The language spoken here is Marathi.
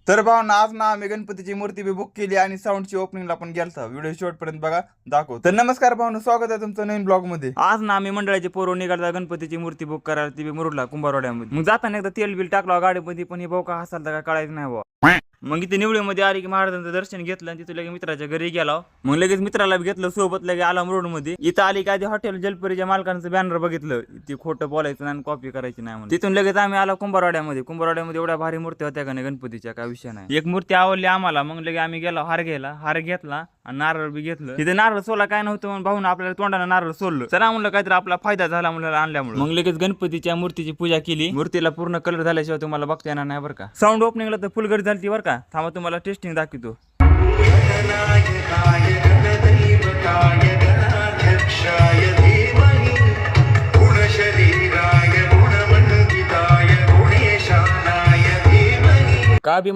तर भावना आज ना आम्ही गणपतीची मूर्ती बी बुक केली आणि साऊंडची ओपनिंगला पण गेलता. व्हिडिओ शेवटपर्यंत बघा, दाखव. तर नमस्कार भावना, स्वागत आहे तुमचं नवीन ब्लॉग मध्ये. आज ना आम्ही मंडळाचे पोरं निघालता गणपतीची मूर्ती बुक करायला, ती मुरुडला कुंभारवाड्यामध्ये. मग जाताना एकदा तेल बिल टाकला गाडीमध्ये, पण हे भाऊ का हसालता काय कळायचं नाही भाऊ. मग इथे निवडीमध्ये आली की महाराजांचं दर्शन घेतलं आणि तिथे लगेच मित्राच्या घरी गेला. मग लगेच मित्राला घेतलं सोबत, लगे आला रोड मध्ये. इथं आली की आधी हॉटेल जलपरीच्या मालकांचं बॅनर बघितलं, ती खोटं बोलायचं आणि कॉपी करायची नाही म्हणून. तिथून लगेच आम्ही आला कुंभारवाड्यामध्ये. एवढ्या भारी मूर्ती होत्या का नाही गणपतीच्या, काय विषय नाही. एक मूर्ती आवडली आम्हाला, मग लगे आम्ही गेलो हार घ्यायला. हार घेतला आणि नारळ बी घेतलं. तिथे नारळ सोला काय नव्हतं म्हणून भाऊन आपल्याला तोंडाला नारळ सोडलं. चला म्हणलं काहीतरी आपला फायदा झाला म्हणलं आणल्यामुळे. मग लगेच गणपतीच्या मूर्तीची पूजा केली. मूर्तीला पूर्ण कलर झाल्याशिवाय तुम्हाला बघता येणार नाही बरं का. साऊंड ओपनिंगला तर फुल गर्दी झाली बरं का. थांबा तुम्हाला टेस्टिंग दाखवतो. का बी